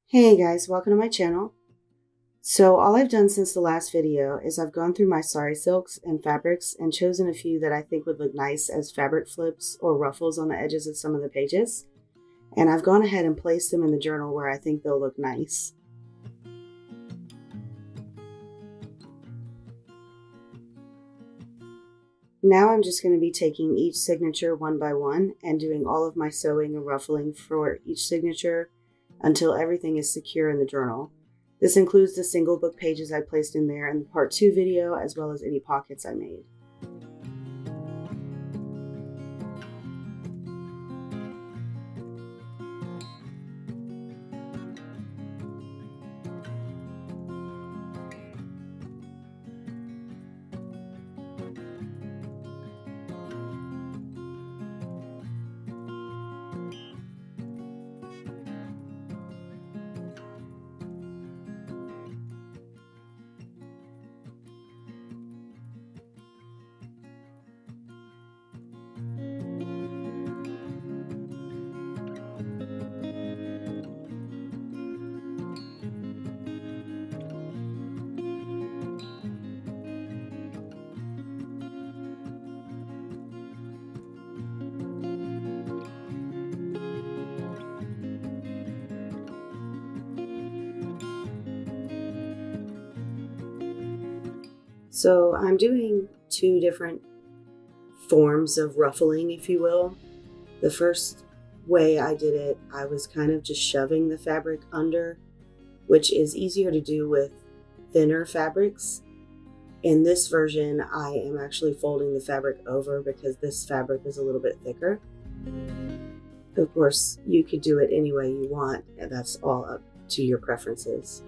Hey guys, welcome to my channel. So all I've done since the last video is I've gone through my sari silks and fabrics and chosen a few that I think would look nice as fabric flips or ruffles on the edges of some of the pages. And I've gone ahead and placed them in the journal where I think they'll look nice. Now I'm just going to be taking each signature one by one and doing all of my sewing and ruffling for each signature until everything is secure in the journal. This includes the single book pages I placed in there in the part 2 video, as well as any pockets I made. So I'm doing two different forms of ruffling, if you will. The first way I did it, I was kind of just shoving the fabric under, which is easier to do with thinner fabrics. In this version, I am actually folding the fabric over because this fabric is a little bit thicker. Of course, you could do it any way you want, and that's all up to your preferences.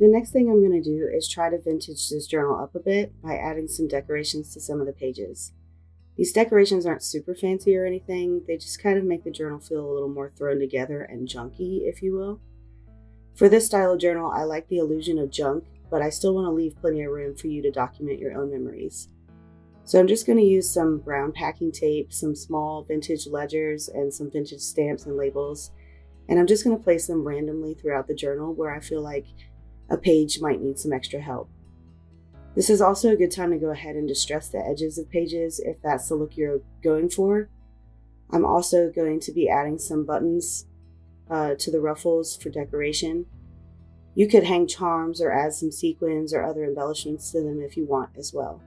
The next thing I'm going to do is try to vintage this journal up a bit by adding some decorations to some of the pages. These decorations aren't super fancy or anything, they just kind of make the journal feel a little more thrown together and junky, if you will. For this style of journal, I like the illusion of junk, but I still want to leave plenty of room for you to document your own memories. So I'm just going to use some brown packing tape, some small vintage ledgers, and some vintage stamps and labels, and I'm just going to place them randomly throughout the journal where I feel like a page might need some extra help. This is also a good time to go ahead and distress the edges of pages if that's the look you're going for. I'm also going to be adding some buttons to the ruffles for decoration. You could hang charms or add some sequins or other embellishments to them if you want as well.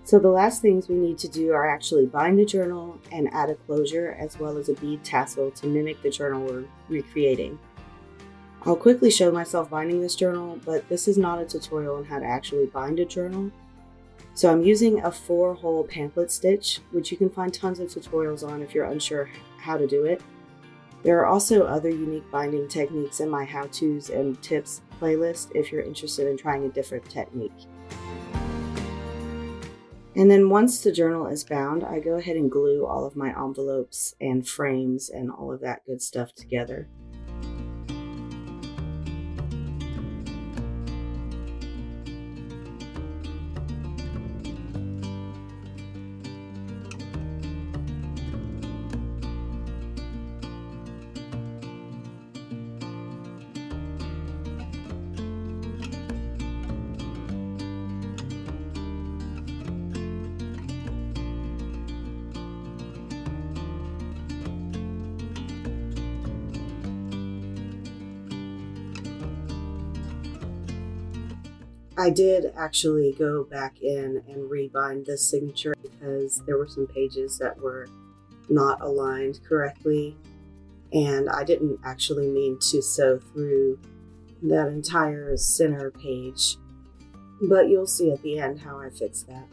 So the last things we need to do are actually bind the journal and add a closure as well as a bead tassel to mimic the journal we're recreating. I'll quickly show myself binding this journal, but this is not a tutorial on how to actually bind a journal. So I'm using a 4-hole pamphlet stitch, which you can find tons of tutorials on if you're unsure how to do it. There are also other unique binding techniques in my how-tos and tips playlist if you're interested in trying a different technique. And then once the journal is bound, I go ahead and glue all of my envelopes and frames and all of that good stuff together. I did actually go back in and rebind this signature because there were some pages that were not aligned correctly, and I didn't actually mean to sew through that entire center page, but you'll see at the end how I fixed that.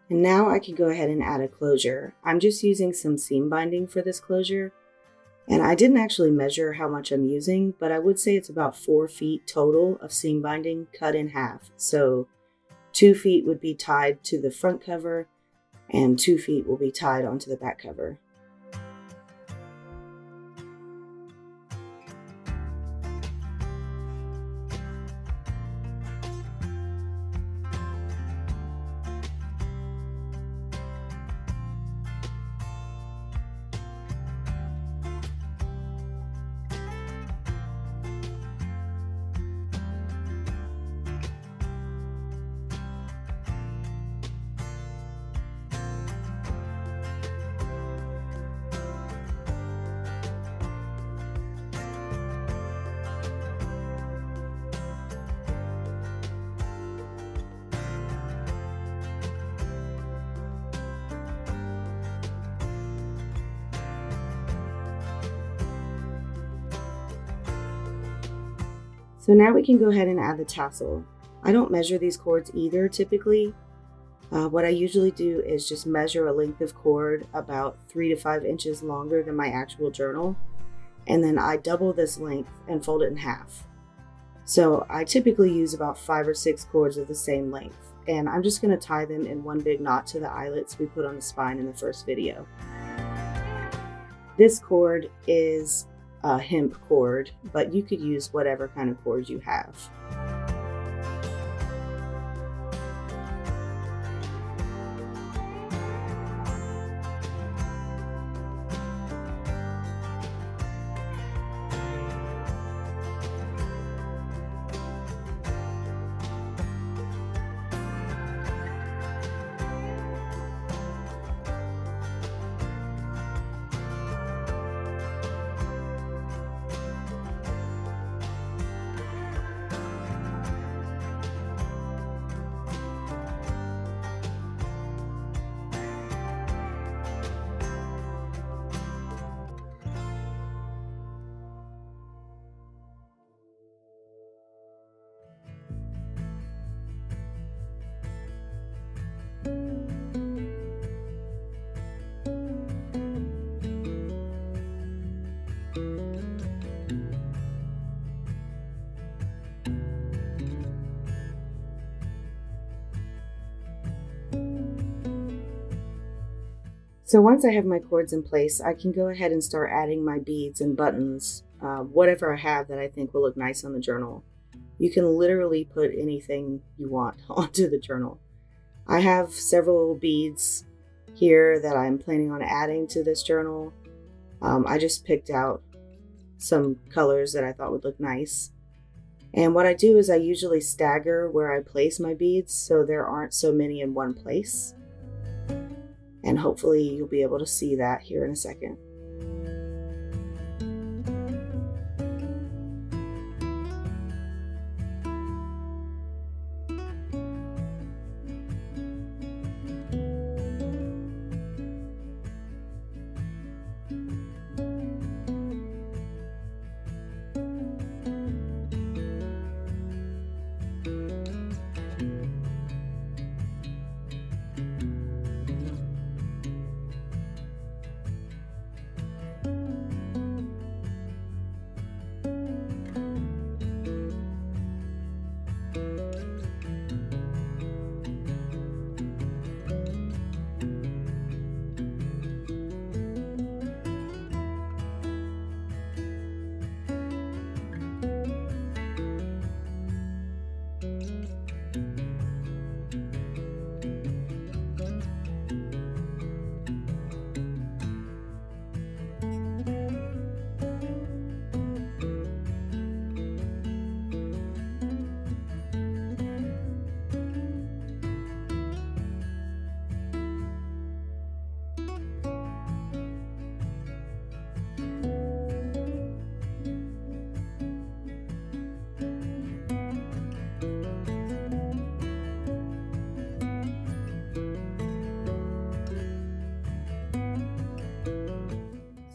And now I can go ahead and add a closure. I'm just using some seam binding for this closure. And I didn't actually measure how much I'm using, but I would say it's about 4 feet total of seam binding cut in half. So 2 feet would be tied to the front cover and 2 feet will be tied onto the back cover. So now we can go ahead and add the tassel. I don't measure these cords either typically. What I usually do is just measure a length of cord about 3 to 5 inches longer than my actual journal, and then I double this length and fold it in half. So I typically use about 5 or 6 cords of the same length, and I'm just going to tie them in one big knot to the eyelets we put on the spine in the first video. This cord is a hemp cord, but you could use whatever kind of cord you have. So once I have my cords in place, I can go ahead and start adding my beads and buttons, whatever I have that I think will look nice on the journal. You can literally put anything you want onto the journal. I have several beads here that I'm planning on adding to this journal. I just picked out some colors that I thought would look nice. And what I do is I usually stagger where I place my beads so there aren't so many in one place. And hopefully you'll be able to see that here in a second.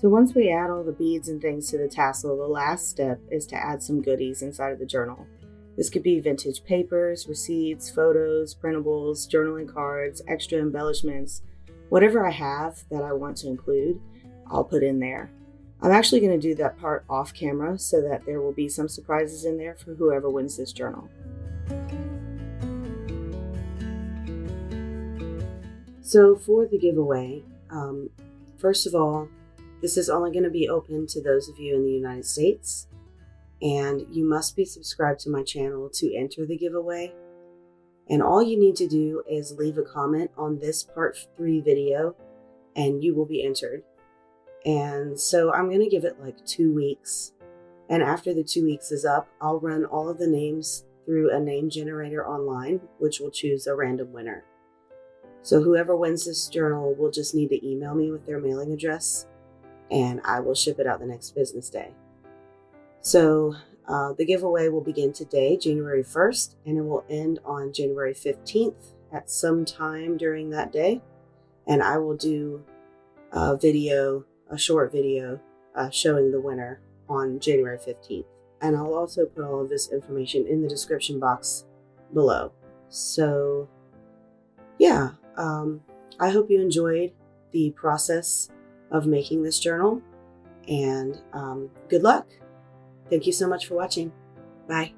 So once we add all the beads and things to the tassel, the last step is to add some goodies inside of the journal. This could be vintage papers, receipts, photos, printables, journaling cards, extra embellishments. Whatever I have that I want to include, I'll put in there. I'm actually going to do that part off camera so that there will be some surprises in there for whoever wins this journal. So for the giveaway, first of all, this is only going to be open to those of you in the United States, and you must be subscribed to my channel to enter the giveaway. And all you need to do is leave a comment on this part 3 video and you will be entered. And so I'm going to give it like 2 weeks. And after the 2 weeks is up, I'll run all of the names through a name generator online, which will choose a random winner. So whoever wins this journal will just need to email me with their mailing address, and I will ship it out the next business day. So the giveaway will begin today, January 1st, and it will end on January 15th at some time during that day. And I will do a short video showing the winner on January 15th And I'll also put all of this information in the description box below. So yeah, I hope you enjoyed the process of making this journal, and good luck. Thank you so much for watching. Bye.